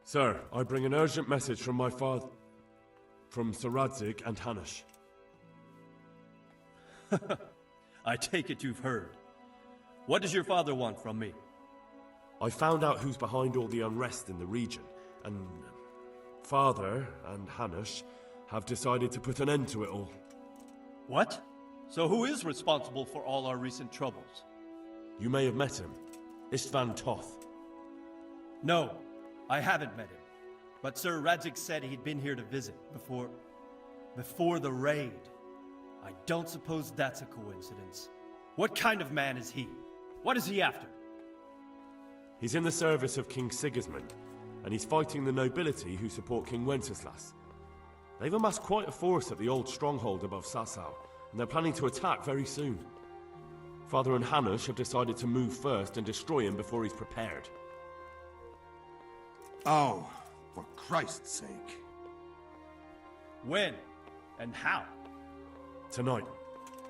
Sir, I bring an urgent message from my father... from Sir Radzig and Hanush. I take it you've heard. What does your father want from me? I found out who's behind all the unrest in the region, and... Father and Hanush have decided to put an end to it all. What? So who is responsible for all our recent troubles? You may have met him. Istvan Toth. No, I haven't met him. But Sir Radzig said he'd been here to visit before the raid. I don't suppose that's a coincidence. What kind of man is he? What is he after? He's in the service of King Sigismund, and he's fighting the nobility who support King Wenceslas. They've amassed quite a force at the old stronghold above Sasau, and they're planning to attack very soon. Father and Hanush have decided to move first and destroy him before he's prepared. Oh, for Christ's sake. When? And how? Tonight,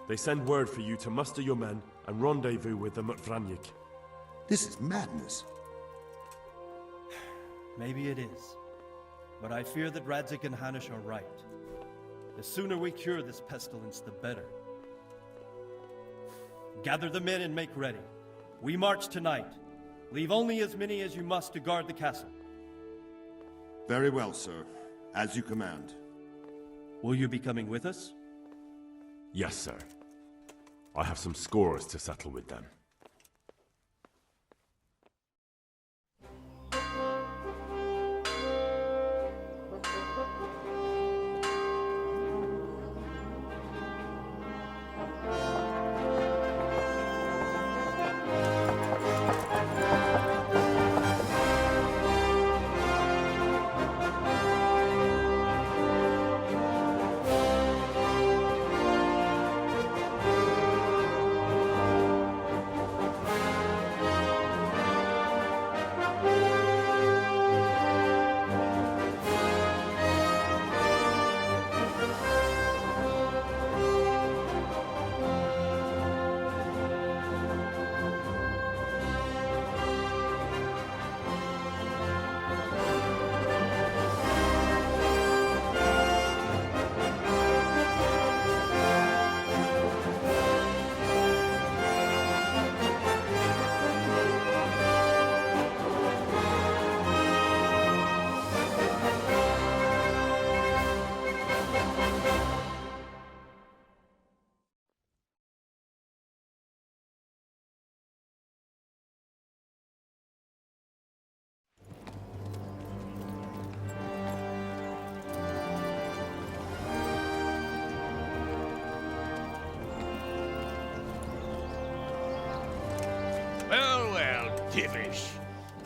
they send word for you to muster your men and rendezvous with them at Vranyik. This is madness. Maybe it is. But I fear that Radzig and Hanush are right. The sooner we cure this pestilence, the better. Gather the men and make ready. We march tonight. Leave only as many as you must to guard the castle. Very well, sir. As you command. Will you be coming with us? Yes, sir. I have some scores to settle with them. Divish.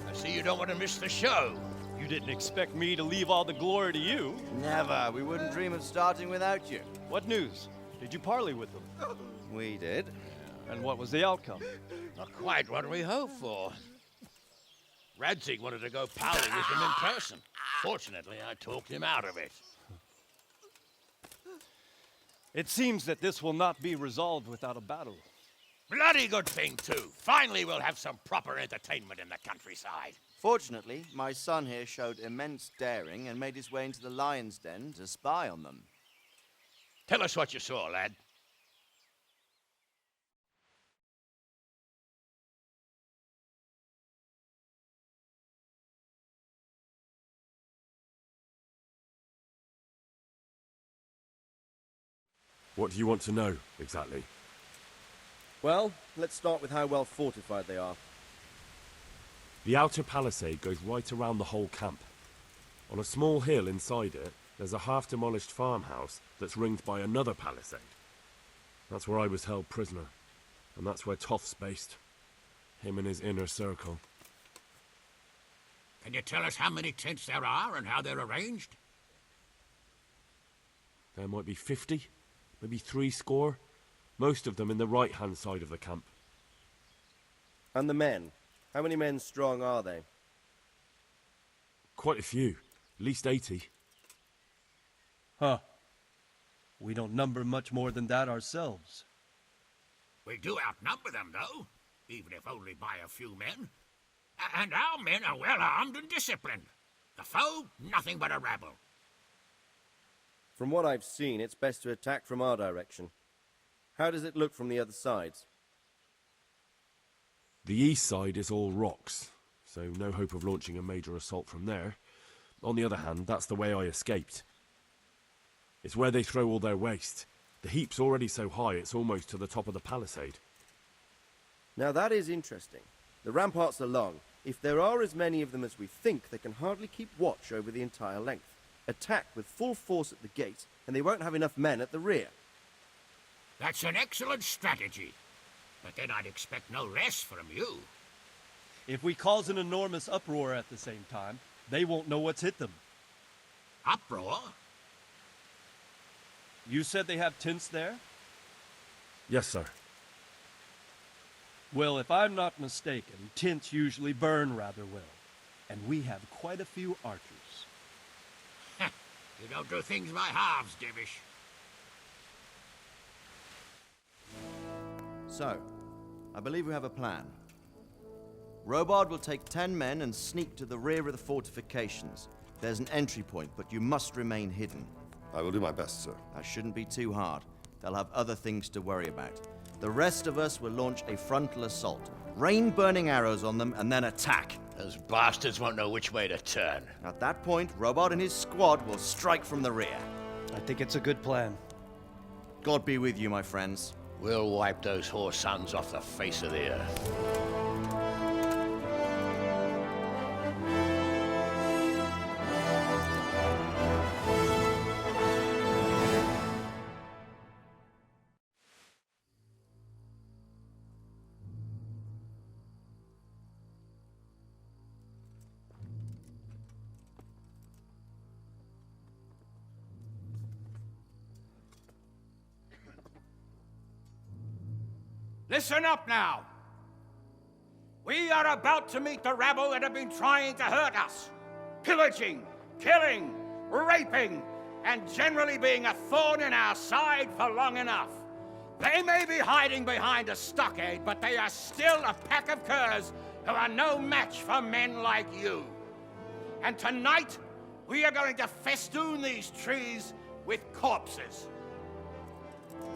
I see you don't want to miss the show. You didn't expect me to leave all the glory to you. Never. We wouldn't dream of starting without you. What news? Did you parley with them? We did. And what was the outcome? Not quite what we hoped for. Radzig wanted to go parley with him in person. Fortunately, I talked him out of it. It seems that this will not be resolved without a battle. Bloody good thing, too. Finally, we'll have some proper entertainment in the countryside. Fortunately, my son here showed immense daring and made his way into the lion's den to spy on them. Tell us what you saw, lad. What do you want to know, exactly? Well, let's start with how well fortified they are. The outer palisade goes right around the whole camp. On a small hill inside it, there's a half-demolished farmhouse that's ringed by another palisade. That's where I was held prisoner, and that's where Toth's based. Him and his inner circle. Can you tell us how many tents there are and how they're arranged? There might be 50, maybe 60. Most of them in the right-hand side of the camp. And the men? How many men strong are they? Quite a few. At least 80. Huh. We don't number much more than that ourselves. We do outnumber them, though, even if only by a few men. And our men are well armed and disciplined. The foe, nothing but a rabble. From what I've seen, it's best to attack from our direction. How does it look from the other sides? The east side is all rocks, so no hope of launching a major assault from there. On the other hand, that's the way I escaped. It's where they throw all their waste. The heap's already so high it's almost to the top of the palisade. Now that is interesting. The ramparts are long. If there are as many of them as we think, they can hardly keep watch over the entire length. Attack with full force at the gate, and they won't have enough men at the rear. That's an excellent strategy. But then I'd expect no less from you. If we cause an enormous uproar at the same time, they won't know what's hit them. Uproar? You said they have tents there? Yes, sir. Well, if I'm not mistaken, tents usually burn rather well. And we have quite a few archers. You don't do things by halves, Divish. So, I believe we have a plan. Robard will take 10 men and sneak to the rear of the fortifications. There's an entry point, but you must remain hidden. I will do my best, sir. That shouldn't be too hard. They'll have other things to worry about. The rest of us will launch a frontal assault. Rain burning arrows on them and then attack. Those bastards won't know which way to turn. At that point, Robard and his squad will strike from the rear. I think it's a good plan. God be with you, my friends. We'll wipe those whore sons off the face of the earth. Listen up now. We are about to meet the rabble that have been trying to hurt us. Pillaging, killing, raping, and generally being a thorn in our side for long enough. They may be hiding behind a stockade, but they are still a pack of curs who are no match for men like you. And tonight, we are going to festoon these trees with corpses.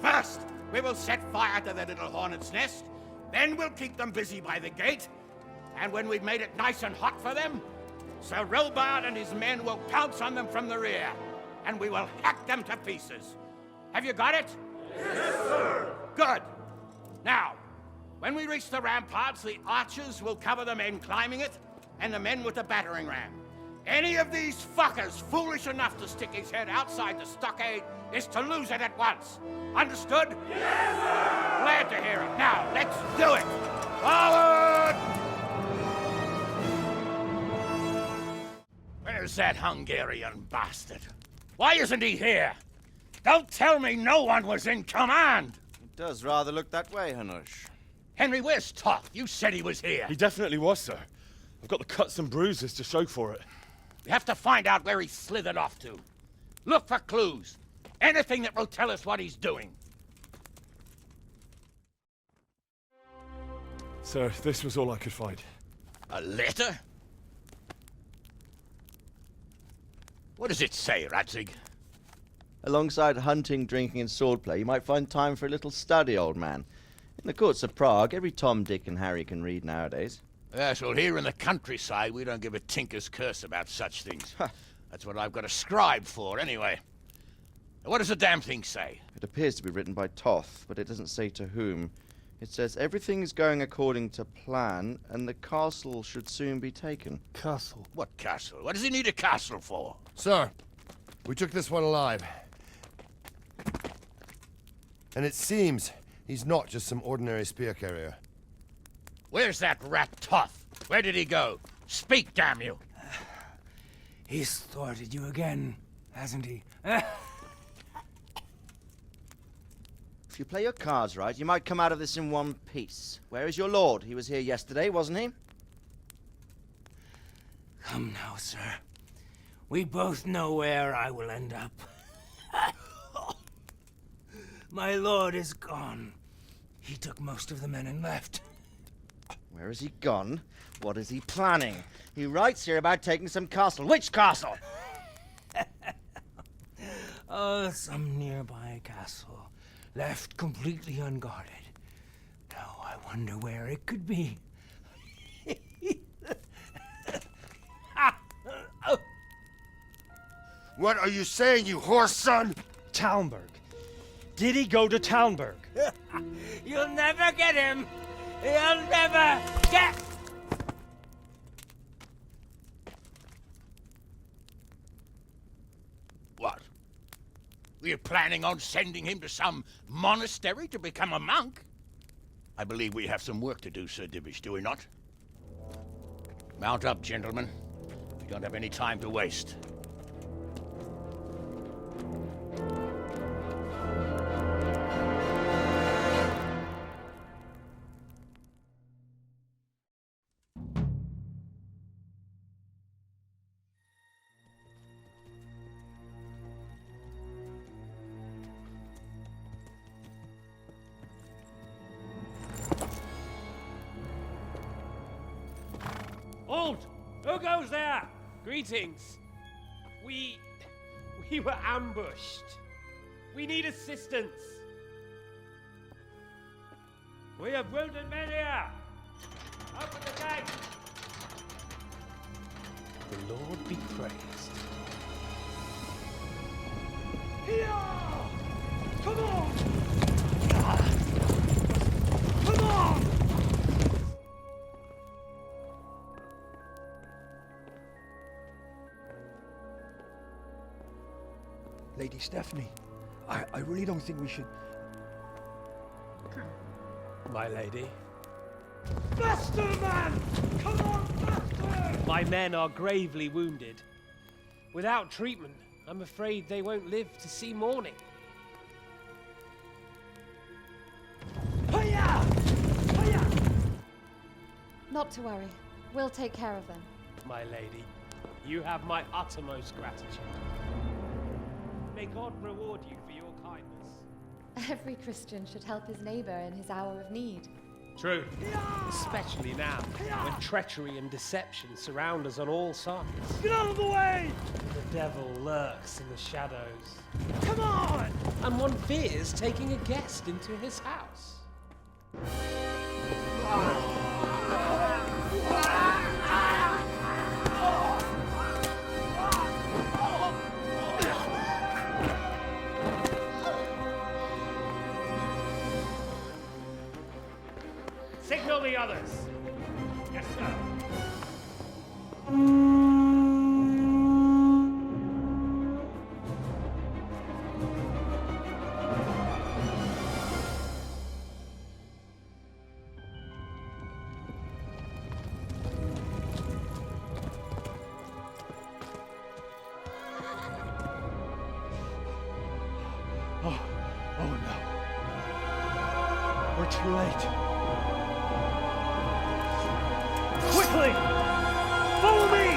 First, we will set fire to their little hornet's nest. Then we'll keep them busy by the gate. And when we've made it nice and hot for them, Sir Robard and his men will pounce on them from the rear. And we will hack them to pieces. Have you got it? Yes, sir! Good. Now, when we reach the ramparts, the archers will cover the men climbing it, and the men with the battering ram. Any of these fuckers foolish enough to stick his head outside the stockade is to lose it at once. Understood? Yes, sir! Glad to hear it. Now, let's do it! Forward! Where's that Hungarian bastard? Why isn't he here? Don't tell me no one was in command! It does rather look that way, Hanush. Henry, where's Toth? You said he was here. He definitely was, sir. I've got the cuts and bruises to show for it. We have to find out where he slithered off to. Look for clues. Anything that will tell us what he's doing. Sir, this was all I could find. A letter? What does it say, Radzig? Alongside hunting, drinking, and swordplay, you might find time for a little study, old man. In the courts of Prague, every Tom, Dick, and Harry can read nowadays. Yes, well, here in the countryside, we don't give a tinker's curse about such things. That's what I've got a scribe for, anyway. What does the damn thing say? It appears to be written by Toth, but it doesn't say to whom. It says everything is going according to plan, and the castle should soon be taken. Castle. What castle? What does he need a castle for? Sir, we took this one alive. And it seems he's not just some ordinary spear carrier. Where's that rat Toth? Where did he go? Speak, damn you! He's thwarted you again, hasn't he? If you play your cards right, you might come out of this in one piece. Where is your lord? He was here yesterday, wasn't he? Come now, sir. We both know where I will end up. My lord is gone. He took most of the men and left. Where has he gone? What is he planning? He writes here about taking some castle. Which castle? Oh, some nearby castle, left completely unguarded. Now I wonder where it could be. What are you saying, you horse son? Talmberg. Did he go to Talmberg? You'll never get him! You'll never get... What? We're planning on sending him to some monastery to become a monk? I believe we have some work to do, Sir Divish, do we not? Mount up, gentlemen. We don't have any time to waste. Halt! Who goes there? Greetings. We were ambushed. We need assistance. We have wounded men here. Open the gate. The Lord be praised. Here! Come on! Come on! Lady Stephanie, I really don't think we should... My lady. Faster, man! Come on, faster! My men are gravely wounded. Without treatment, I'm afraid they won't live to see morning. Hiya! Hiya! Not to worry. We'll take care of them. My lady, you have my uttermost gratitude. May God reward you for your kindness. Every Christian should help his neighbor in his hour of need. True. Especially now, when treachery and deception surround us on all sides. Get out of the way! The devil lurks in the shadows. Come on! And one fears taking a guest into his house. Signal the others. Yes, sir. Oh no. We're too late. Quickly! Follow me!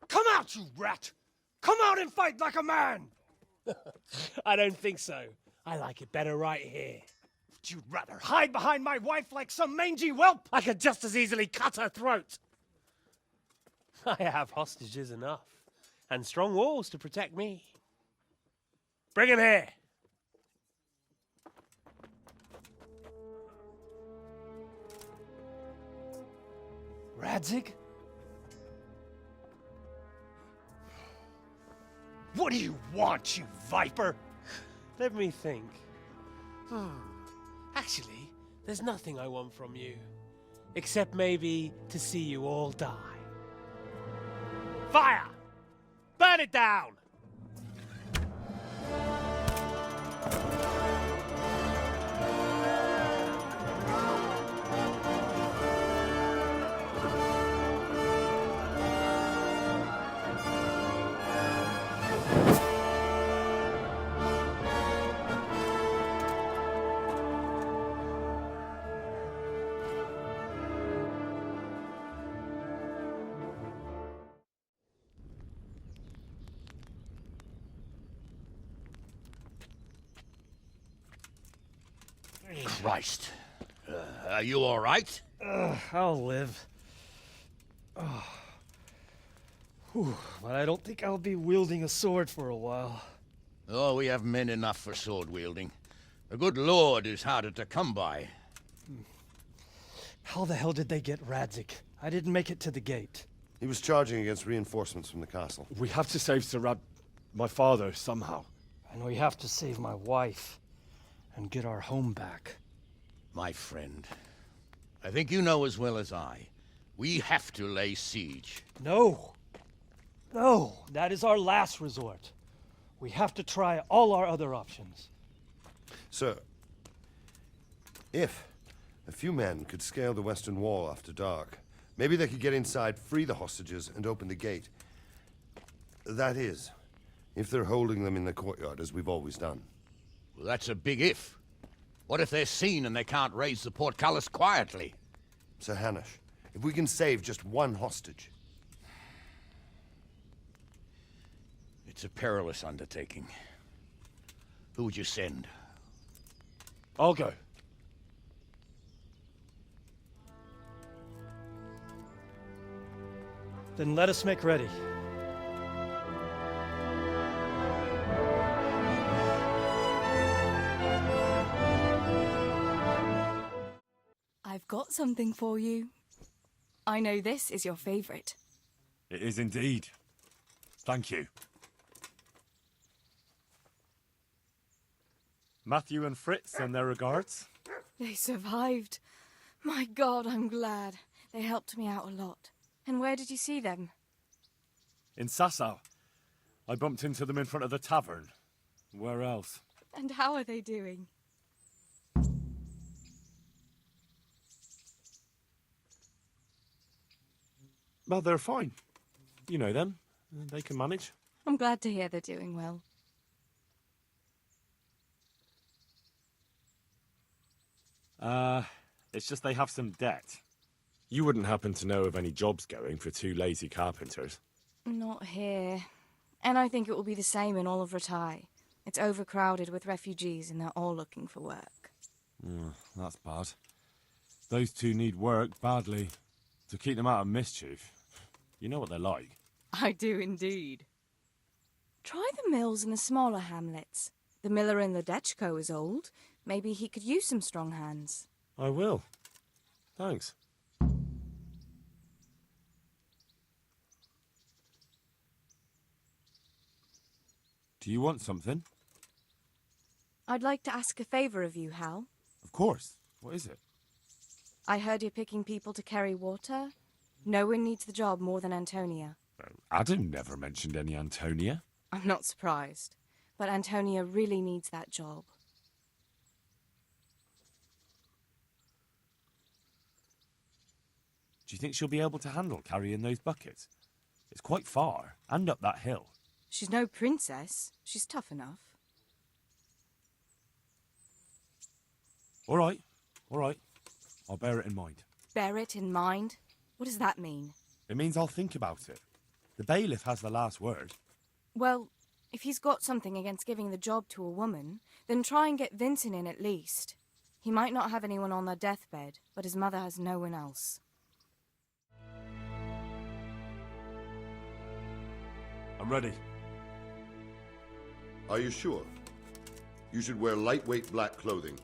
Come out, you rat! Come out and fight like a man! I don't think so. I like it better right here. Would you rather hide behind my wife like some mangy whelp? I could just as easily cut her throat. I have hostages enough, and strong walls to protect me. Bring him here. Radzig? What do you want, you viper? Let me think. Actually, there's nothing I want from you. Except maybe to see you all die. Fire! Burn it down! Christ. Are you all right? I'll live. Whew, but I don't think I'll be wielding a sword for a while. Oh, we have men enough for sword wielding. The good Lord is harder to come by. How the hell did they get Radzik? I didn't make it to the gate. He was charging against reinforcements from the castle. We have to save my father, somehow. And we have to save my wife and get our home back. My friend, I think you know as well as I. We have to lay siege. No. No, that is our last resort. We have to try all our other options. Sir, if a few men could scale the western wall after dark, maybe they could get inside, free the hostages, and open the gate. That is, if they're holding them in the courtyard, as we've always done. Well, that's a big if. What if they're seen and they can't raise the portcullis quietly? Sir Hanush, if we can save just one hostage. It's a perilous undertaking. Who would you send? I'll go. Then let us make ready. I've got something for you. I know this is your favorite. It is indeed. Thank you. Matthew and Fritz send their regards. They survived. My God, I'm glad. They helped me out a lot. And where did you see them? In Sasau. I bumped into them in front of the tavern. Where else? And how are they doing? Well, they're fine. You know them. They can manage. I'm glad to hear they're doing well. It's just they have some debt. You wouldn't happen to know of any jobs going for two lazy carpenters? Not here. And I think it will be the same in all of Ratai. It's overcrowded with refugees and they're all looking for work. That's bad. Those two need work badly. To keep them out of mischief. You know what they're like. I do indeed. Try the mills in the smaller hamlets. The miller in Ledechko is old. Maybe he could use some strong hands. I will. Thanks. Do you want something? I'd like to ask a favor of you, Hal. Of course. What is it? I heard you're picking people to carry water. No one needs the job more than Antonia. Adam never mentioned any Antonia. I'm not surprised. But Antonia really needs that job. Do you think she'll be able to handle carrying those buckets? It's quite far, and up that hill. She's no princess. She's tough enough. All right. I'll bear it in mind. Bear it in mind? What does that mean? It means I'll think about it. The bailiff has the last word. Well, if he's got something against giving the job to a woman, then try and get Vincent in at least. He might not have anyone on their deathbed, but his mother has no one else. I'm ready. Are you sure? You should wear lightweight black clothing.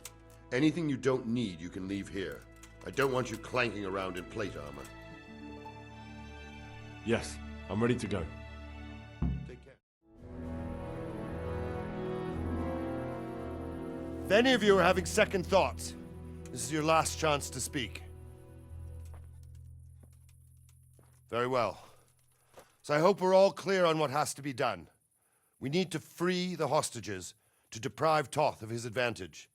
Anything you don't need, you can leave here. I don't want you clanking around in plate armor. Yes, I'm ready to go. Take care. If any of you are having second thoughts, this is your last chance to speak. Very well. So I hope we're all clear on what has to be done. We need to free the hostages to deprive Toth of his advantage.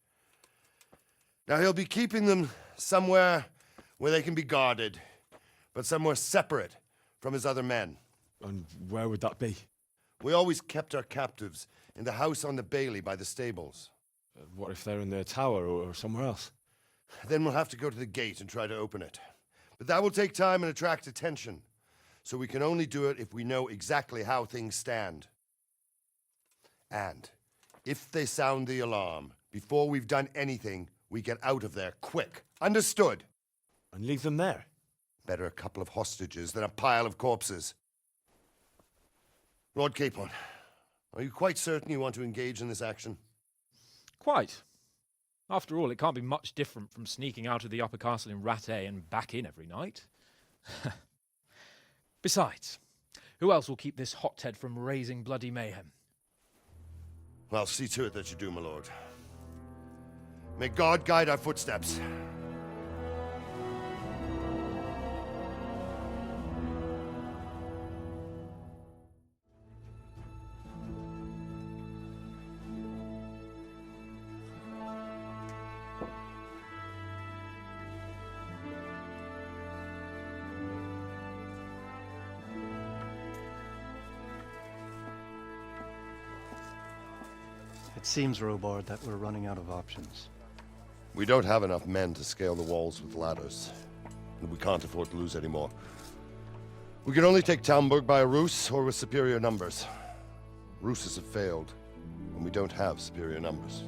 Now he'll be keeping them somewhere where they can be guarded, but somewhere separate from his other men. And where would that be? We always kept our captives in the house on the bailey by the stables. What if they're in their tower or somewhere else? Then we'll have to go to the gate and try to open it. But that will take time and attract attention. So we can only do it if we know exactly how things stand. And if they sound the alarm, before we've done anything, we get out of there quick. Understood? And leave them there? Better a couple of hostages than a pile of corpses. Lord Capon, are you quite certain you want to engage in this action? Quite. After all, it can't be much different from sneaking out of the upper castle in Rattay and back in every night. Besides, who else will keep this hothead from raising bloody mayhem? I'll see to it that you do, my lord. May God guide our footsteps. It seems, Robard, that we're running out of options. We don't have enough men to scale the walls with ladders, and we can't afford to lose any more. We can only take Talmberg by a ruse or with superior numbers. Ruses have failed, and we don't have superior numbers.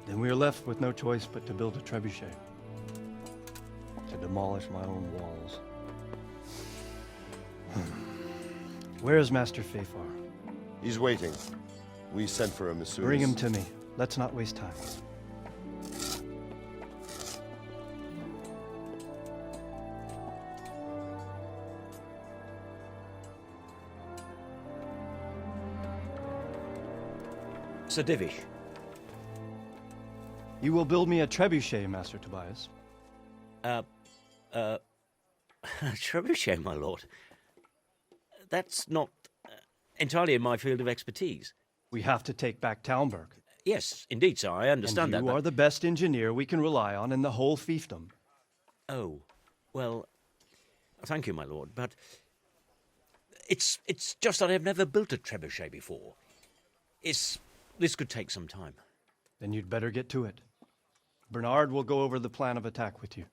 Then we are left with no choice but to build a trebuchet. To demolish my own walls. Where is Master Fafar? He's waiting. We sent for him as soon as... Bring him to me. Let's not waste time. Sir Divish. You will build me a trebuchet, Master Tobias. Trebuchet, my lord. That's not entirely in my field of expertise. We have to take back Talmberg. Yes, indeed, sir. I understand that. You are the best engineer we can rely on in the whole fiefdom. Oh, well, thank you, my lord, but it's just that I've never built a trebuchet before. This could take some time. Then you'd better get to it. Bernard will go over the plan of attack with you.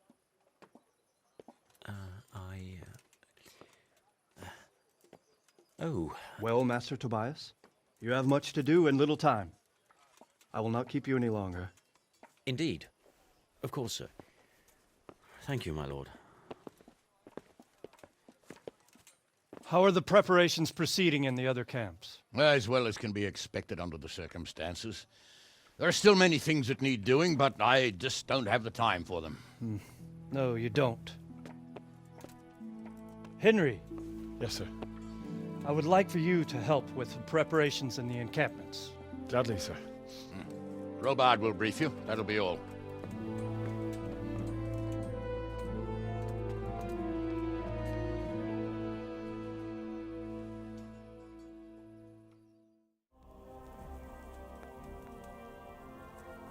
Oh. Well, Master Tobias, you have much to do and little time. I will not keep you any longer. Indeed. Of course, sir. Thank you, my lord. How are the preparations proceeding in the other camps? As well as can be expected under the circumstances. There are still many things that need doing, but I just don't have the time for them. No, you don't. Henry. Yes, sir. I would like for you to help with the preparations in the encampments. Gladly, sir. Robard will brief you. That'll be all.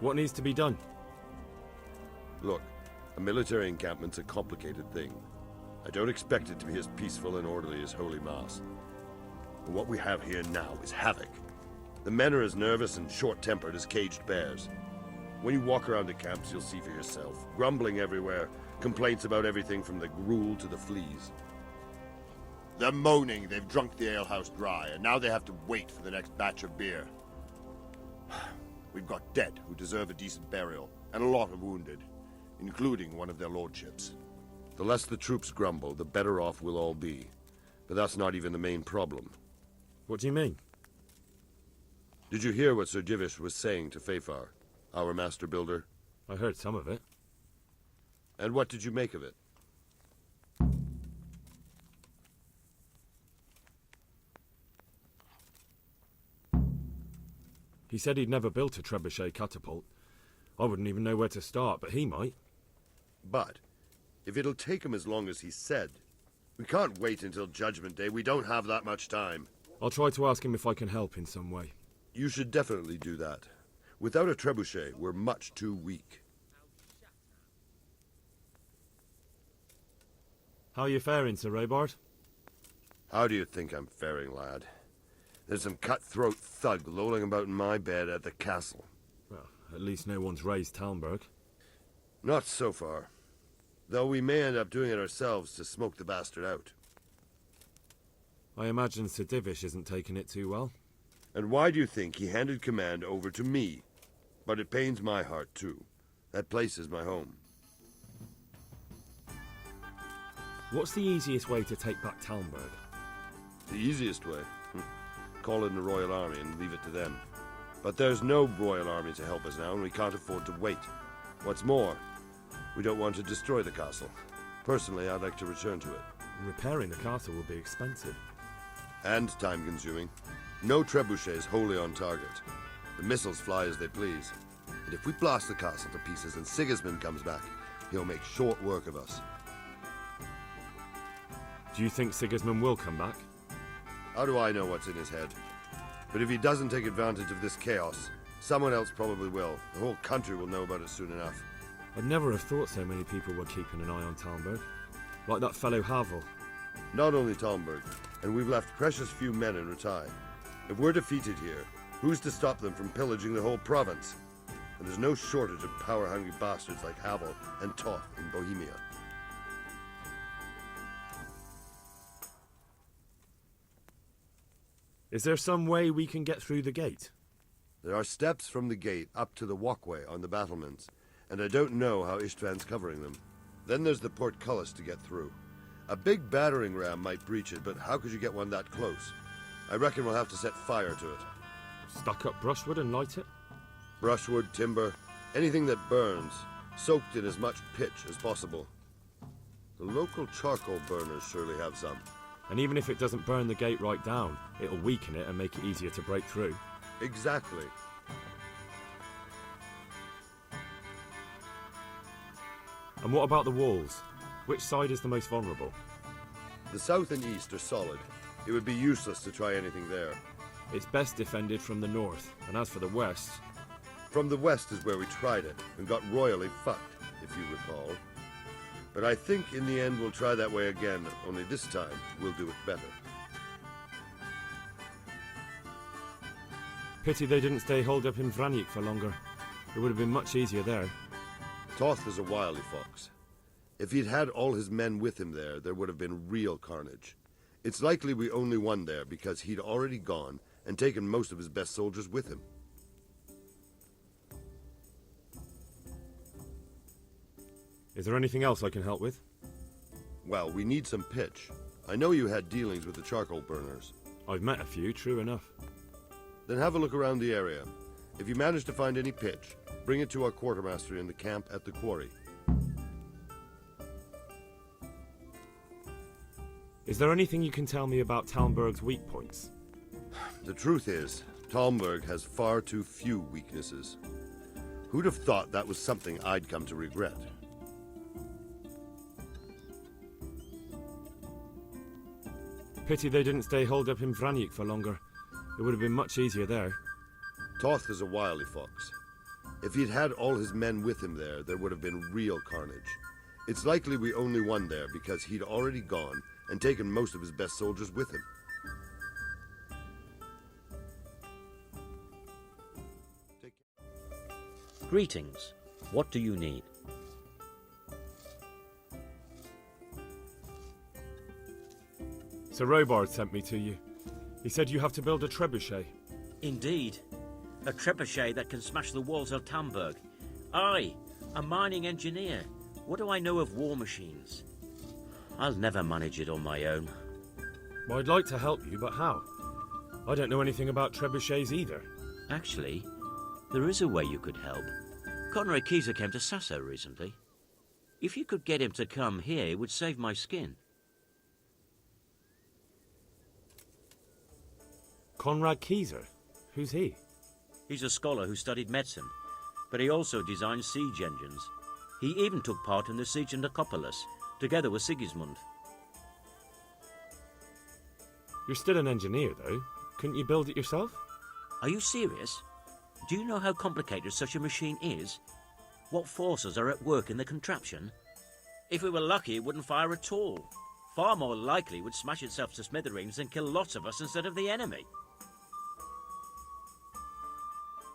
What needs to be done? Look, a military encampment's a complicated thing. I don't expect it to be as peaceful and orderly as Holy Mass. But what we have here now is havoc. The men are as nervous and short-tempered as caged bears. When you walk around the camps, you'll see for yourself. Grumbling everywhere, complaints about everything from the gruel to the fleas. They're moaning they've drunk the alehouse dry, and now they have to wait for the next batch of beer. We've got dead who deserve a decent burial, and a lot of wounded, including one of their lordships. The less the troops grumble, the better off we'll all be. But that's not even the main problem. What do you mean? Did you hear what Sir Divish was saying to Fafar, our master builder? I heard some of it. And what did you make of it? He said he'd never built a trebuchet catapult. I wouldn't even know where to start, but he might. But if it'll take him as long as he said, we can't wait until Judgment Day. We don't have that much time. I'll try to ask him if I can help in some way. You should definitely do that. Without a trebuchet, we're much too weak. How are you faring, Sir Robard? How do you think I'm faring, lad? There's some cutthroat thug lolling about in my bed at the castle. Well, at least no one's raised Talmberg. Not so far. Though we may end up doing it ourselves to smoke the bastard out. I imagine Sir Divish isn't taking it too well. And why do you think he handed command over to me? But it pains my heart, too. That place is my home. What's the easiest way to take back Talmberg? The easiest way? Call in the Royal Army and leave it to them. But there's no Royal Army to help us now, and we can't afford to wait. What's more, we don't want to destroy the castle. Personally, I'd like to return to it. Repairing the castle will be expensive. And time-consuming. No trebuchets wholly on target. The missiles fly as they please. And if we blast the castle to pieces and Sigismund comes back, he'll make short work of us. Do you think Sigismund will come back? How do I know what's in his head? But if he doesn't take advantage of this chaos, someone else probably will. The whole country will know about it soon enough. I'd never have thought so many people were keeping an eye on Talmberg. Like that fellow Havel. Not only Talmberg, and we've left precious few men in Rattay. If we're defeated here, who's to stop them from pillaging the whole province? And there's no shortage of power-hungry bastards like Havel and Toth in Bohemia. Is there some way we can get through the gate? There are steps from the gate up to the walkway on the battlements, and I don't know how Istvan's covering them. Then there's the portcullis to get through. A big battering ram might breach it, but how could you get one that close? I reckon we'll have to set fire to it. Stuck up brushwood and light it? Brushwood, timber, anything that burns, soaked in as much pitch as possible. The local charcoal burners surely have some. And even if it doesn't burn the gate right down, it'll weaken it and make it easier to break through. Exactly. And what about the walls? Which side is the most vulnerable? The south and east are solid. It would be useless to try anything there. It's best defended from the north, and as for the west... From the west is where we tried it, and got royally fucked, if you recall. But I think in the end we'll try that way again, only this time we'll do it better. Pity they didn't stay holed up in Vranic for longer. It would have been much easier there. Toth is a wily fox. If he'd had all his men with him there would have been real carnage. It's likely we only won there because he'd already gone and taken most of his best soldiers with him. Is there anything else I can help with? Well, we need some pitch. I know you had dealings with the charcoal burners. I've met a few, true enough. Then have a look around the area. If you manage to find any pitch, bring it to our quartermaster in the camp at the quarry. Is there anything you can tell me about Talmberg's weak points? The truth is, Talmberg has far too few weaknesses. Who'd have thought that was something I'd come to regret? Pity they didn't stay holed up in Vranic for longer. It would have been much easier there. Toth is a wily fox. If he'd had all his men with him there would have been real carnage. It's likely we only won there because he'd already gone and taken most of his best soldiers with him. Greetings. What do you need? Sir Robard sent me to you. He said you have to build a trebuchet. Indeed. A trebuchet that can smash the walls of Talmberg. I, a mining engineer. What do I know of war machines? I'll never manage it on my own. Well, I'd like to help you, but how? I don't know anything about trebuchets either. Actually, there is a way you could help. Conrad Keyser came to Sasso recently. If you could get him to come here, it would save my skin. Conrad Keyser? Who's he? He's a scholar who studied medicine, but he also designed siege engines. He even took part in the siege of Nicopolis, together with Sigismund. You're still an engineer, though. Couldn't you build it yourself? Are you serious? Do you know how complicated such a machine is? What forces are at work in the contraption? If we were lucky, it wouldn't fire at all. Far more likely it would smash itself to smithereens and kill lots of us instead of the enemy.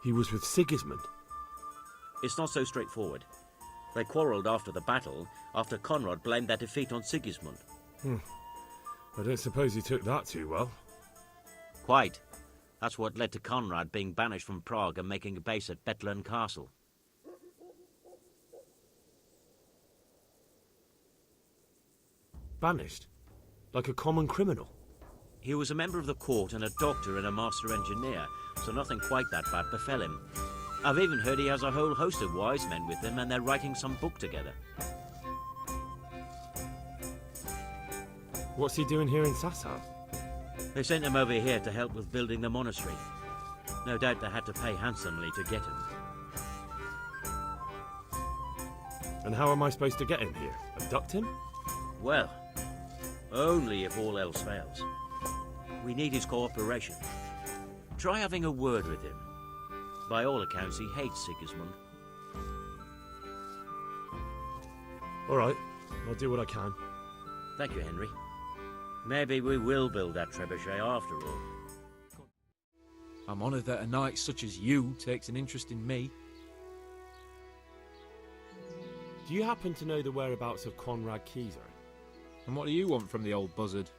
He was with Sigismund. It's not so straightforward. They quarrelled after the battle, after Conrad blamed their defeat on Sigismund. I don't suppose he took that too well. Quite. That's what led to Conrad being banished from Prague and making a base at Bethlen Castle. Banished? Like a common criminal? He was a member of the court and a doctor and a master engineer, so nothing quite that bad befell him. I've even heard he has a whole host of wise men with him and they're writing some book together. What's he doing here in Sasau? They sent him over here to help with building the monastery. No doubt they had to pay handsomely to get him. And how am I supposed to get him here? Abduct him? Well, only if all else fails. We need his cooperation. Try having a word with him. By all accounts, he hates Sigismund. All right, I'll do what I can. Thank you, Henry. Maybe we will build that trebuchet after all. I'm honoured that a knight such as you takes an interest in me. Do you happen to know the whereabouts of Conrad Kieser? And what do you want from the old buzzard?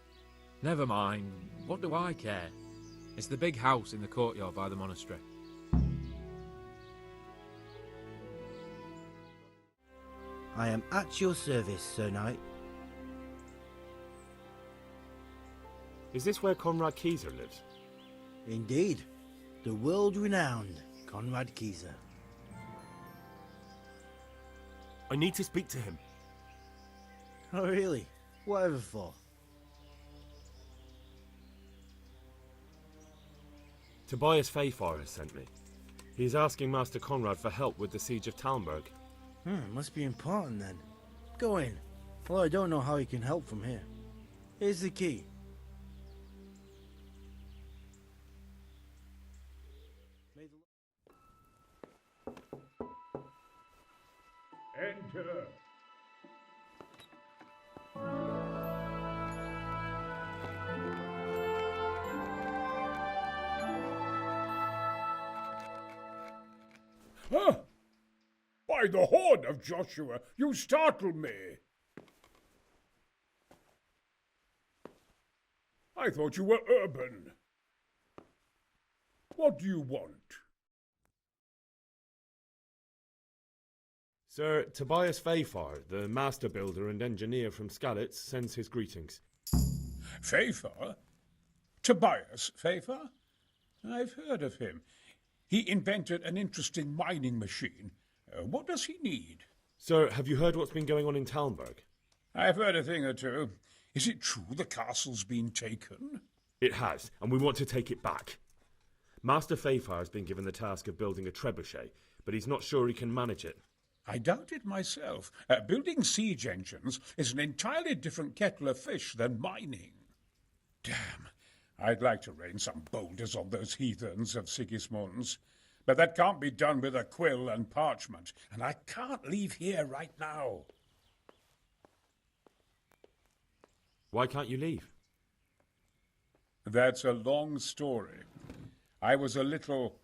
Never mind. What do I care? It's the big house in the courtyard by the monastery. I am at your service, Sir Knight. Is this where Conrad Kieser lives? Indeed. The world-renowned Conrad Kieser. I need to speak to him. Oh, really? Whatever for? Tobias Fayfar has sent me. He's asking Master Conrad for help with the siege of Talmberg. Must be important then. Go in. Well, I don't know how he can help from here. Here's the key. Enter. Huh? By the horn of Joshua, you startle me. I thought you were urban. What do you want? Sir Tobias Fayfar, the master builder and engineer from Skalitz, sends his greetings. Fayfar? Tobias Fayfar? I've heard of him. He invented an interesting mining machine. What does he need? Sir, have you heard what's been going on in Talmberg? I've heard a thing or two. Is it true the castle's been taken? It has, and we want to take it back. Master Fayfar has been given the task of building a trebuchet, but he's not sure he can manage it. I doubt it myself. Building siege engines is an entirely different kettle of fish than mining. Damn, I'd like to rain some boulders on those heathens of Sigismund's. But that can't be done with a quill and parchment, and I can't leave here right now. Why can't you leave? That's a long story. I was a little,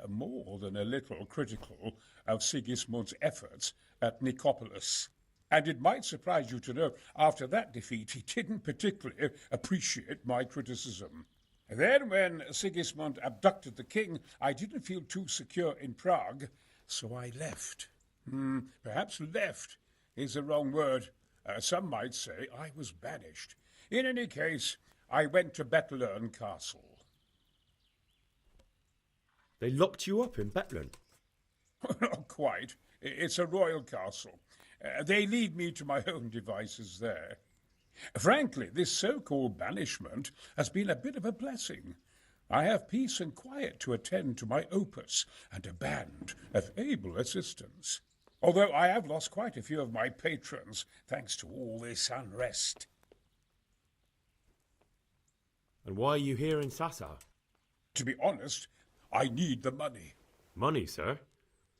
more than a little, critical of Sigismund's efforts at Nicopolis. And it might surprise you to know, after that defeat, he didn't particularly appreciate my criticism. Then, when Sigismund abducted the king, I didn't feel too secure in Prague, so I left. Perhaps left is the wrong word. Some might say I was banished. In any case, I went to Bethlen Castle. They locked you up in Bethlen? Not quite. It's a royal castle. They leave me to my own devices there. Frankly, this so-called banishment has been a bit of a blessing. I have peace and quiet to attend to my opus and a band of able assistants. Although I have lost quite a few of my patrons, thanks to all this unrest. And why are you here in Sasau? To be honest, I need the money. Money, sir?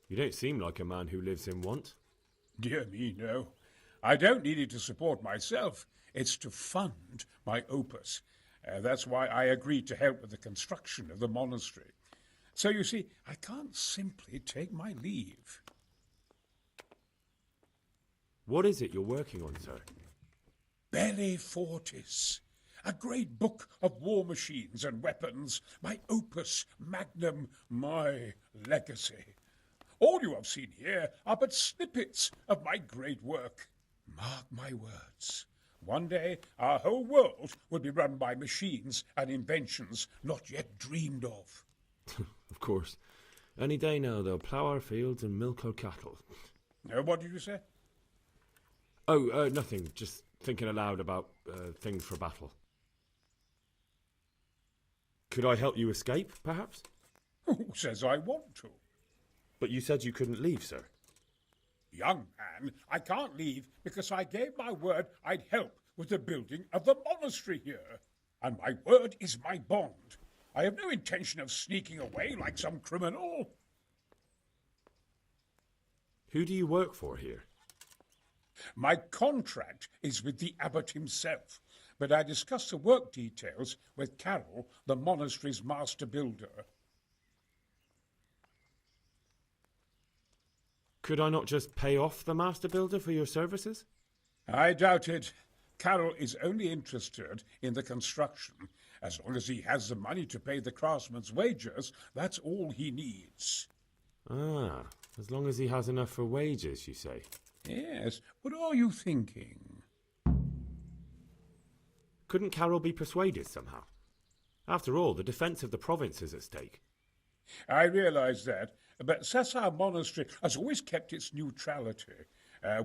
You don't seem like a man who lives in want. Dear me, no. I don't need it to support myself. It's to fund my opus. That's why I agreed to help with the construction of the monastery. So you see, I can't simply take my leave. What is it you're working on, sir? Belli Fortis. A great book of war machines and weapons. My opus magnum, my legacy. All you have seen here are but snippets of my great work. Mark my words. One day our whole world will be run by machines and inventions not yet dreamed of. Of course. Any day now they'll plough our fields and milk our cattle. What did you say? Oh, nothing. Just thinking aloud about things for battle. Could I help you escape, perhaps? Who says I want to? But you said you couldn't leave, sir. Young man, I can't leave because I gave my word I'd help with the building of the monastery here. And my word is my bond. I have no intention of sneaking away like some criminal. Who do you work for here? My contract is with the abbot himself, but I discussed the work details with Carol, the monastery's master builder. Could I not just pay off the master builder for your services? I doubt it. Carol is only interested in the construction. As long as he has the money to pay the craftsman's wages, that's all he needs. Ah, as long as he has enough for wages, you say? Yes, what are you thinking? Couldn't Carol be persuaded somehow? After all, the defence of the province is at stake. I realise that, but Sasau Monastery has always kept its neutrality.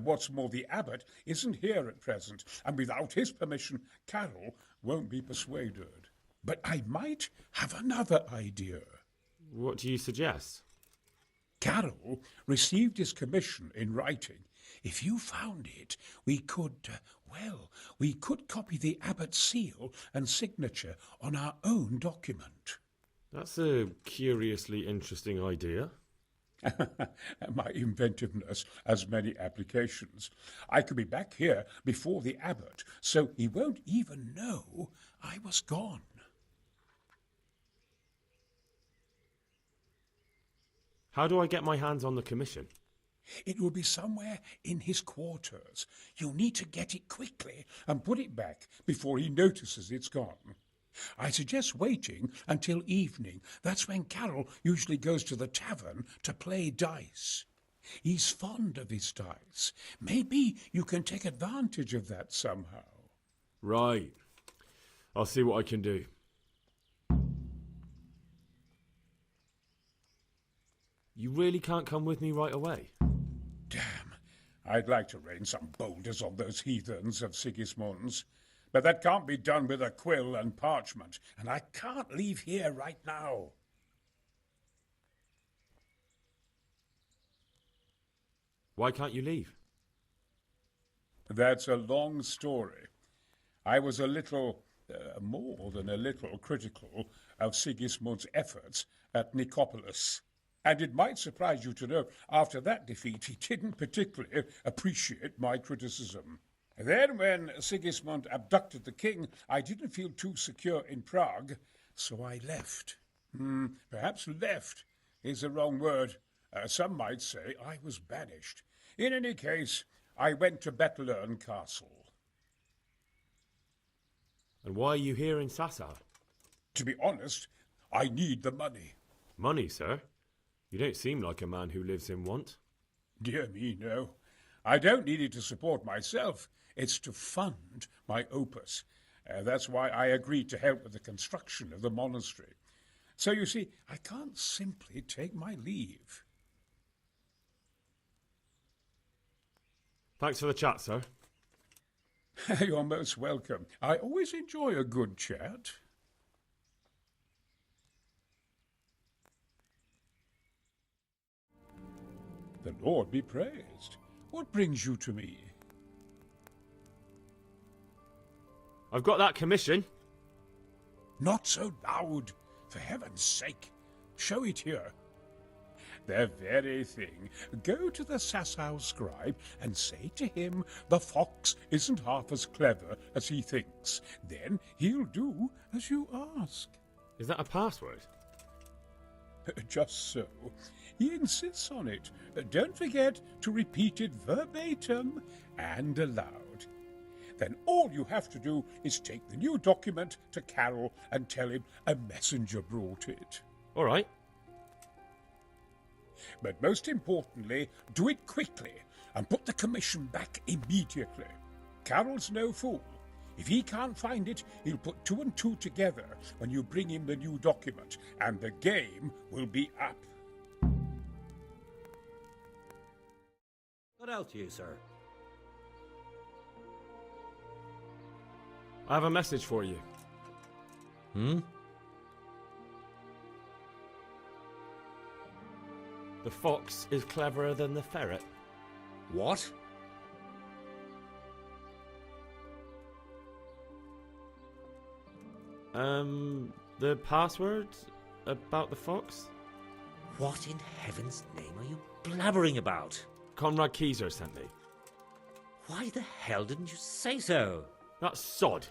What's more, the abbot isn't here at present, and without his permission, Carol won't be persuaded. But I might have another idea. What do you suggest? Carol received his commission in writing. If you found it, we could copy the abbot's seal and signature on our own document. That's a curiously interesting idea. My inventiveness has many applications. I could be back here before the abbot, so he won't even know I was gone. How do I get my hands on the commission? It will be somewhere in his quarters. You'll need to get it quickly and put it back before he notices it's gone. I suggest waiting until evening. That's when Carol usually goes to the tavern to play dice. He's fond of his dice. Maybe you can take advantage of that somehow. Right. I'll see what I can do. You really can't come with me right away? Damn. I'd like to rain some boulders on those heathens of Sigismund's. But that can't be done with a quill and parchment, and I can't leave here right now. Why can't you leave? That's a long story. I was a little, more than a little, critical of Sigismund's efforts at Nicopolis. And it might surprise you to know, after that defeat, he didn't particularly appreciate my criticism. Then, when Sigismund abducted the king, I didn't feel too secure in Prague, so I left. Perhaps left is the wrong word. Some might say I was banished. In any case, I went to Bettelern Castle. And why are you here in Sasau? To be honest, I need the money. Money, sir? You don't seem like a man who lives in want. Dear me, no. I don't need it to support myself. It's to fund my opus. That's why I agreed to help with the construction of the monastery. So you see, I can't simply take my leave. Thanks for the chat, sir. You're most welcome. I always enjoy a good chat. The Lord be praised. What brings you to me? I've got that commission. Not so loud, for heaven's sake. Show it here. The very thing. Go to the Sasau scribe and say to him the fox isn't half as clever as he thinks. Then he'll do as you ask. Is that a password? Just so. He insists on it. Don't forget to repeat it verbatim and aloud. Then all you have to do is take the new document to Carol and tell him a messenger brought it. All right. But most importantly, do it quickly and put the commission back immediately. Carol's no fool. If he can't find it, he'll put 2 and 2 together when you bring him the new document, and the game will be up. What else to you, sir? I have a message for you. The fox is cleverer than the ferret. What? The password about the fox? What in heaven's name are you blabbering about? Conrad Keyser sent me. Why the hell didn't you say so? That sod.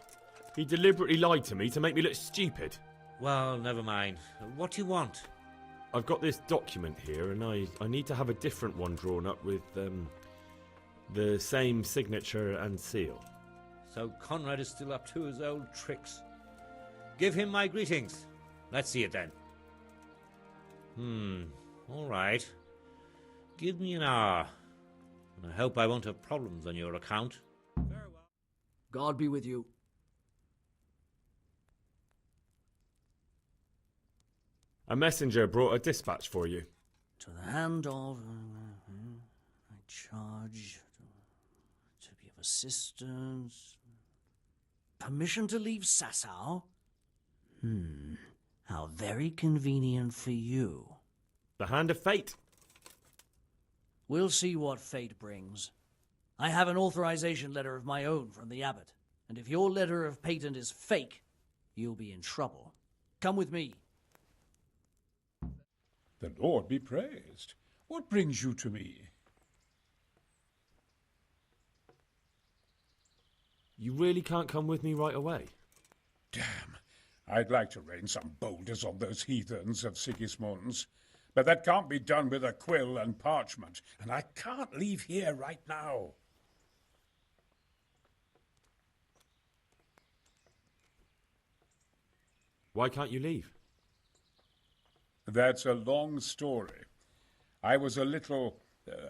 He deliberately lied to me to make me look stupid. Well, never mind. What do you want? I've got this document here, and I need to have a different one drawn up with the same signature and seal. So Conrad is still up to his old tricks. Give him my greetings. Let's see it then. All right. Give me an hour. And I hope I won't have problems on your account. Farewell. God be with you. A messenger brought a dispatch for you. To the hand of... I charge... to be of assistance... Permission to leave Sasau? How very convenient for you. The hand of fate. We'll see what fate brings. I have an authorization letter of my own from the abbot, and if your letter of patent is fake, you'll be in trouble. Come with me. The Lord be praised. What brings you to me? You really can't come with me right away? Damn. I'd like to rain some boulders on those heathens of Sigismund's. But that can't be done with a quill and parchment, and I can't leave here right now. Why can't you leave? That's a long story. I was a little,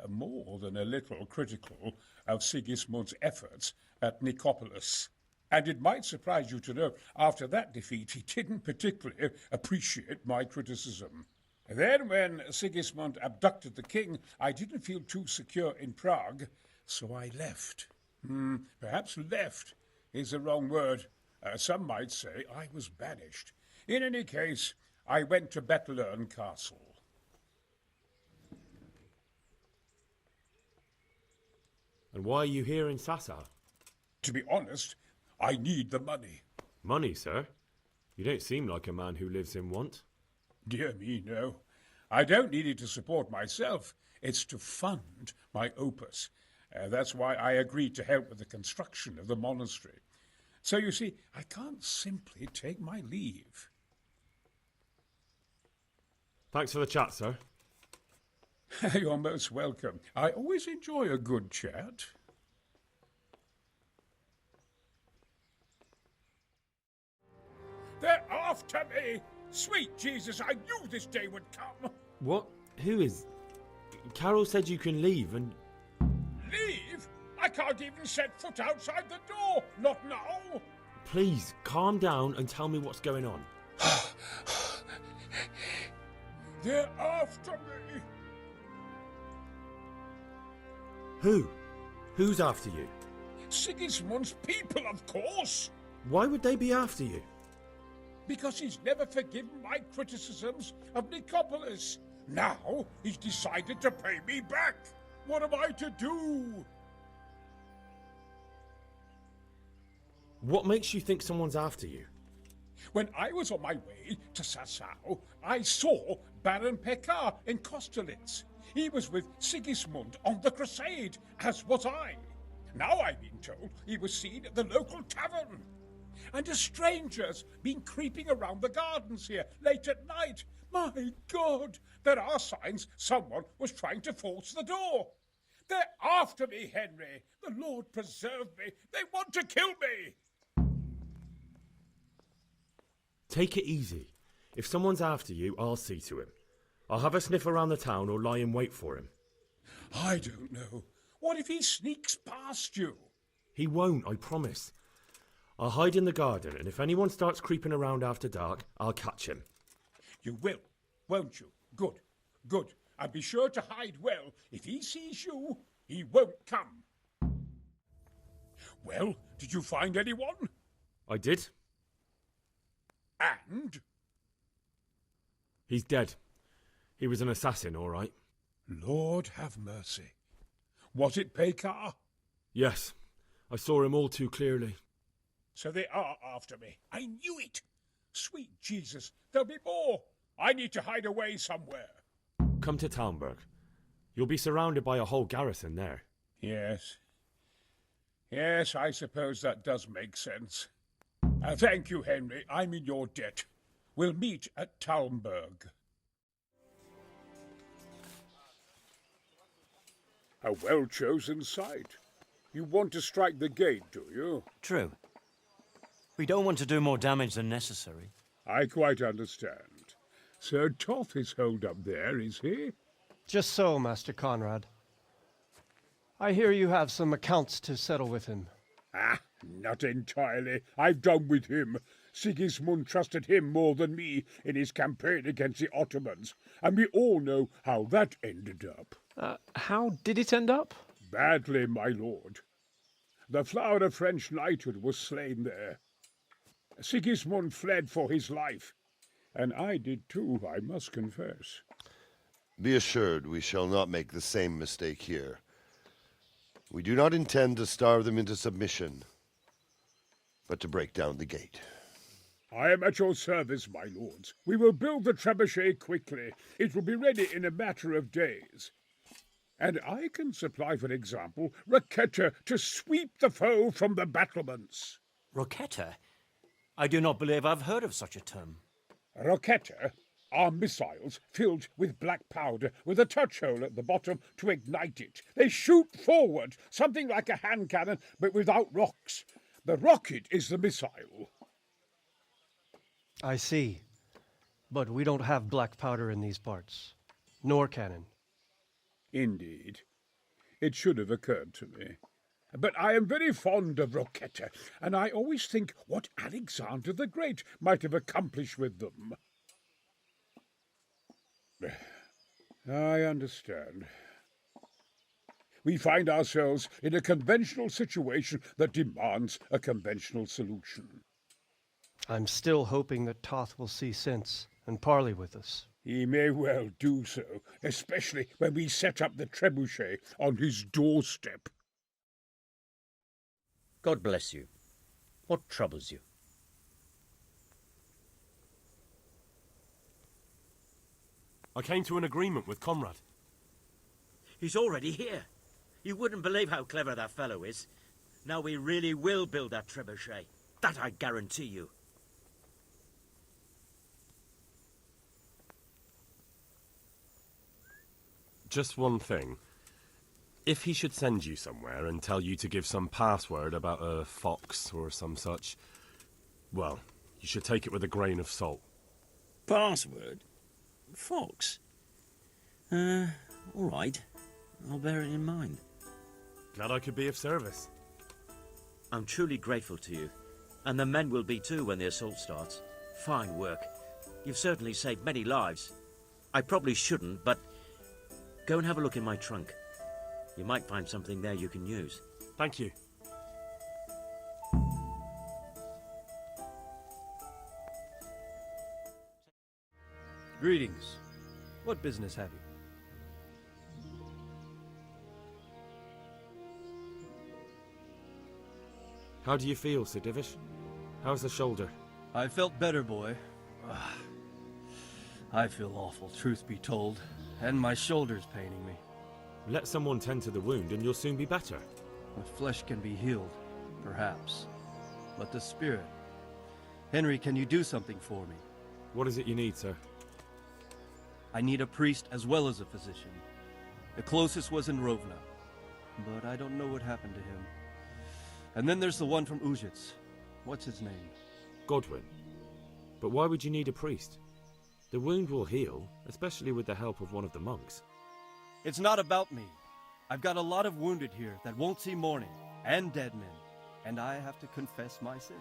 more than a little, critical of Sigismund's efforts at Nicopolis. And it might surprise you to know, after that defeat, he didn't particularly appreciate my criticism. Then, when Sigismund abducted the king, I didn't feel too secure in Prague, so I left. Perhaps left is the wrong word. Some might say I was banished. In any case, I went to Bettelern Castle. And why are you here in Sasau? To be honest, I need the money. Money, sir? You don't seem like a man who lives in want. Dear me, no. I don't need it to support myself. It's to fund my opus. That's why I agreed to help with the construction of the monastery. So, you see, I can't simply take my leave. Thanks for the chat, sir. You're most welcome. I always enjoy a good chat. They're after me! Sweet Jesus, I knew this day would come! What? Who is... Carol said you can leave and... Leave? I can't even set foot outside the door! Not now! Please, calm down and tell me what's going on. They're after me! Who? Who's after you? Sigismund's people, of course! Why would they be after you? Because he's never forgiven my criticisms of Nicopolis. Now he's decided to pay me back. What am I to do? What makes you think someone's after you? When I was on my way to Sasau, I saw Baron Pekar in Kostelitz. He was with Sigismund on the crusade, as was I. Now I've been told he was seen at the local tavern. And a stranger's been creeping around the gardens here late at night. My God, there are signs someone was trying to force the door. They're after me, Henry. The Lord preserve me. They want to kill me. Take it easy. If someone's after you, I'll see to him. I'll have a sniff around the town or lie in wait for him. I don't know. What if he sneaks past you? He won't, I promise. I'll hide in the garden, and if anyone starts creeping around after dark, I'll catch him. You will, won't you? Good, good. And be sure to hide well. If he sees you, he won't come. Well, did you find anyone? I did. And? He's dead. He was an assassin, all right. Lord have mercy. Was it Pekar? Yes. I saw him all too clearly. So they are after me. I knew it. Sweet Jesus, there'll be more. I need to hide away somewhere. Come to Talmberg. You'll be surrounded by a whole garrison there. Yes. Yes, I suppose that does make sense. Thank you, Henry. I'm in your debt. We'll meet at Talmberg. A well-chosen site. You want to strike the gate, do you? True. We don't want to do more damage than necessary. I quite understand. Sir Toth is holed up there, is he? Just so, Master Conrad. I hear you have some accounts to settle with him. Ah, not entirely. I've done with him. Sigismund trusted him more than me in his campaign against the Ottomans, and we all know how that ended up. How did it end up? Badly, my lord. The flower of French knighthood was slain there. Sigismund fled for his life, and I did too, I must confess. Be assured we shall not make the same mistake here. We do not intend to starve them into submission, but to break down the gate. I am at your service, my lords. We will build the trebuchet quickly. It will be ready in a matter of days. And I can supply, for example, Roquetta to sweep the foe from the battlements. Roquetta? I do not believe I've heard of such a term. Roquetta are missiles filled with black powder with a touch hole at the bottom to ignite it. They shoot forward, something like a hand cannon, but without rocks. The rocket is the missile. I see. But we don't have black powder in these parts. Nor cannon. Indeed. It should have occurred to me. But I am very fond of Roquetta, and I always think what Alexander the Great might have accomplished with them. I understand. We find ourselves in a conventional situation that demands a conventional solution. I'm still hoping that Toth will see sense and parley with us. He may well do so, especially when we set up the trebuchet on his doorstep. God bless you. What troubles you? I came to an agreement with Conrad. He's already here. You wouldn't believe how clever that fellow is. Now we really will build that trebuchet. That I guarantee you. Just one thing. If he should send you somewhere and tell you to give some password about a fox or some such, well, you should take it with a grain of salt. Password? Fox? All right. I'll bear it in mind. Glad I could be of service. I'm truly grateful to you. And the men will be too when the assault starts. Fine work. You've certainly saved many lives. I probably shouldn't, but go and have a look in my trunk. You might find something there you can use. Thank you. Greetings. What business have you? How do you feel, Sir Divish? How's the shoulder? I felt better, boy. I feel awful, truth be told, and my shoulder's paining me. Let someone tend to the wound and you'll soon be better. The flesh can be healed, perhaps, but the spirit... Henry, can you do something for me? What is it you need, sir? I need a priest as well as a physician. The closest was in Rovna, but I don't know what happened to him. And then there's the one from Ujits. What's his name? Godwin. But why would you need a priest? The wound will heal, especially with the help of one of the monks. It's not about me. I've got a lot of wounded here that won't see morning, and dead men, and I have to confess my sins.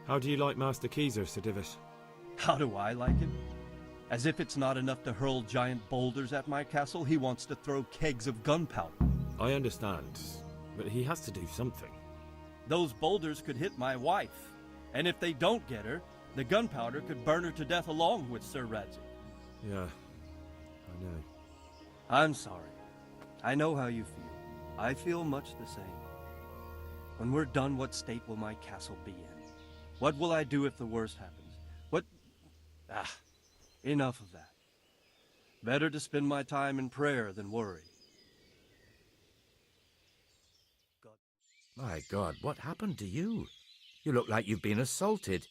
How do you like Master Keyser, Sir Divish? How do I like him? As if it's not enough to hurl giant boulders at my castle, he wants to throw kegs of gunpowder. I understand, but he has to do something. Those boulders could hit my wife, and if they don't get her, the gunpowder could burn her to death along with Sir Radzik. Yeah, I know. I'm sorry. I know how you feel. I feel much the same. When we're done, what state will my castle be in? What will I do if the worst happens? What... enough of that. Better to spend my time in prayer than worry. My God, what happened to you? You look like you've been assaulted.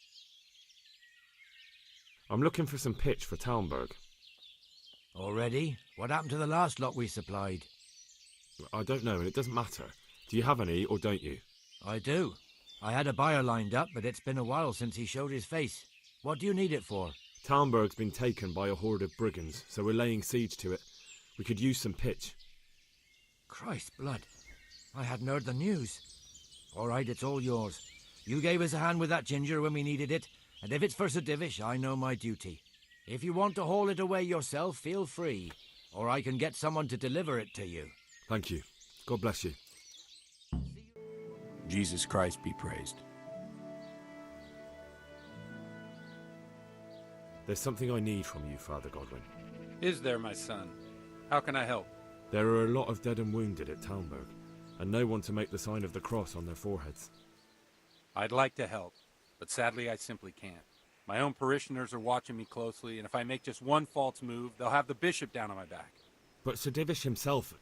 I'm looking for some pitch for Talmberg. Already? What happened to the last lot we supplied? I don't know, and it doesn't matter. Do you have any, or don't you? I do. I had a buyer lined up, but it's been a while since he showed his face. What do you need it for? Talmberg's been taken by a horde of brigands, so we're laying siege to it. We could use some pitch. Christ's blood. I hadn't heard the news. All right, it's all yours. You gave us a hand with that ginger when we needed it, and if it's for Sir Divish, I know my duty. If you want to haul it away yourself, feel free, or I can get someone to deliver it to you. Thank you. God bless you. Jesus Christ be praised. There's something I need from you, Father Godwin. Is there, my son? How can I help? There are a lot of dead and wounded at Talmberg, and no one to make the sign of the cross on their foreheads. I'd like to help, but sadly I simply can't. My own parishioners are watching me closely, and if I make just one false move, they'll have the bishop down on my back. But Sir Divish himself...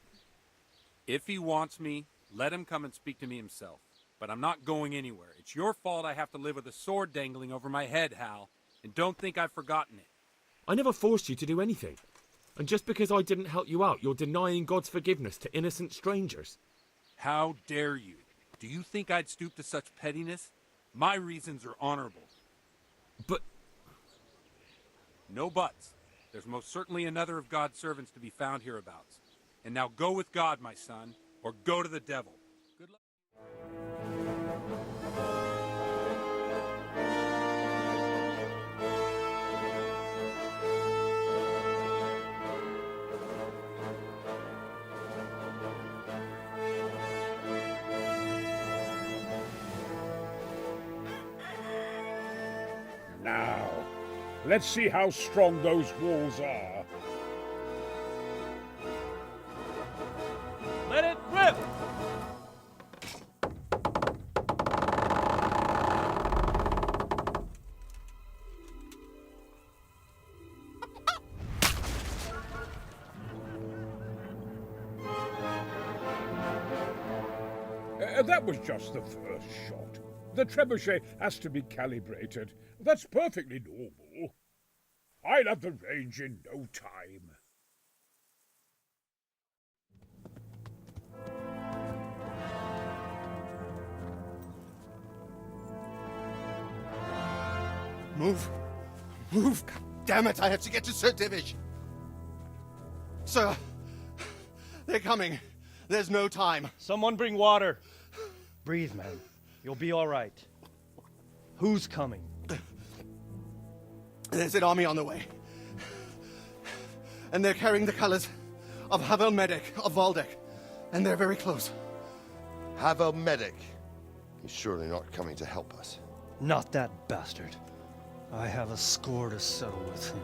If he wants me, let him come and speak to me himself. But I'm not going anywhere. It's your fault I have to live with a sword dangling over my head, Hal. And don't think I've forgotten it. I never forced you to do anything. And just because I didn't help you out, you're denying God's forgiveness to innocent strangers. How dare you? Do you think I'd stoop to such pettiness? My reasons are honorable. But... No buts. There's most certainly another of God's servants to be found hereabouts. And now go with God, my son, or go to the devil. Good luck. Now, let's see how strong those walls are. Let it rip! That was just the first shot. The trebuchet has to be calibrated. That's perfectly normal. I'll have the range in no time. Move. Move. God damn it, I have to get to Sir Divish. Sir, they're coming. There's no time. Someone bring water. Breathe, man. You'll be all right. Who's coming? There's an army on the way. And they're carrying the colors of Havel Medic of Valdek. And they're very close. Havel Medic? He's surely not coming to help us. Not that bastard. I have a score to settle with him.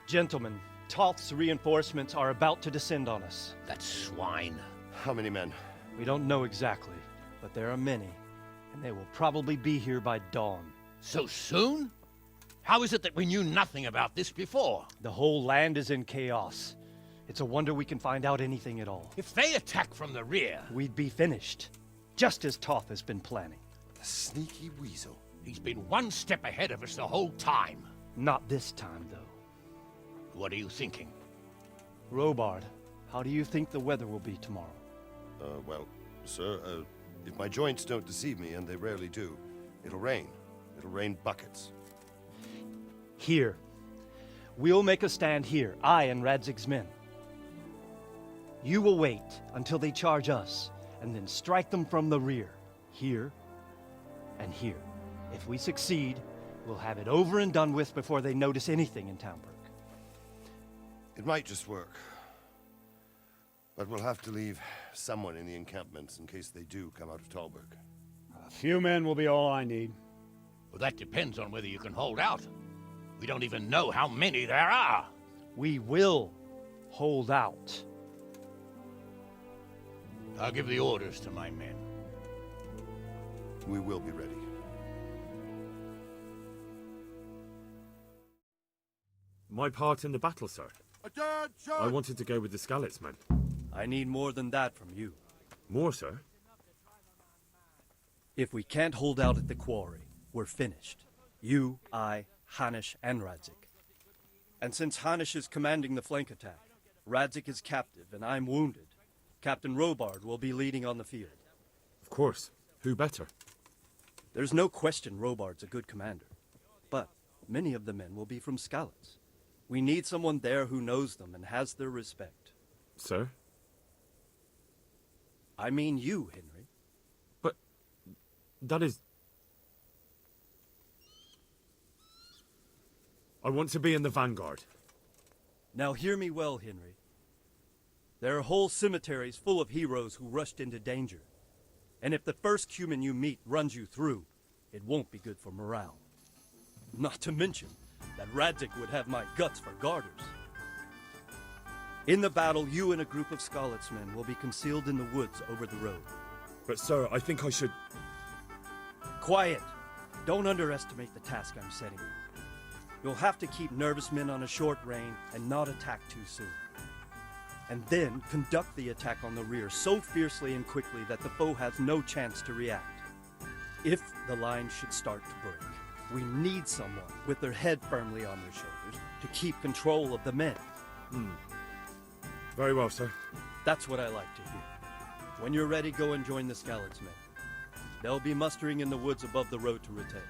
Gentlemen, Toth's reinforcements are about to descend on us. That swine. How many men? We don't know exactly, but there are many, and they will probably be here by dawn. So soon? How is it that we knew nothing about this before? The whole land is in chaos. It's a wonder we can find out anything at all. If they attack from the rear... We'd be finished, just as Toth has been planning. The sneaky weasel. He's been one step ahead of us the whole time. Not this time, though. What are you thinking? Robard, how do you think the weather will be tomorrow? Well, sir, if my joints don't deceive me, and they rarely do, it'll rain. It'll rain buckets. Here. We'll make a stand here, I and Radzig's men. You will wait until they charge us, and then strike them from the rear. Here and here. If we succeed, we'll have it over and done with before they notice anything in Townburg. It might just work. But we'll have to leave someone in the encampments in case they do come out of Talberg. A few men will be all I need. Well, that depends on whether you can hold out. We don't even know how many there are. We will hold out. I'll give the orders to my men. We will be ready. My part in the battle, sir. I wanted to go with the Skalitz men. I need more than that from you. More, sir? If we can't hold out at the quarry, we're finished. You, I, Hanish, and Radzik. And since Hanish is commanding the flank attack, Radzik is captive and I'm wounded, Captain Robard will be leading on the field. Of course. Who better? There's no question Robard's a good commander. But many of the men will be from Skalitz. We need someone there who knows them and has their respect. Sir? I mean you, Henry. But that is... I want to be in the vanguard. Now hear me well, Henry. There are whole cemeteries full of heroes who rushed into danger. And if the first human you meet runs you through, it won't be good for morale. Not to mention that Radzik would have my guts for garters. In the battle, you and a group of Skalitz men will be concealed in the woods over the road. But sir, I think I should... Quiet! Don't underestimate the task I'm setting you. You'll have to keep nervous men on a short rein and not attack too soon. And then conduct the attack on the rear so fiercely and quickly that the foe has no chance to react. If the line should start to break, we need someone with their head firmly on their shoulders to keep control of the men. Very well, sir. That's what I like to hear. When you're ready, go and join the Skalitz men. They'll be mustering in the woods above the road to Rete.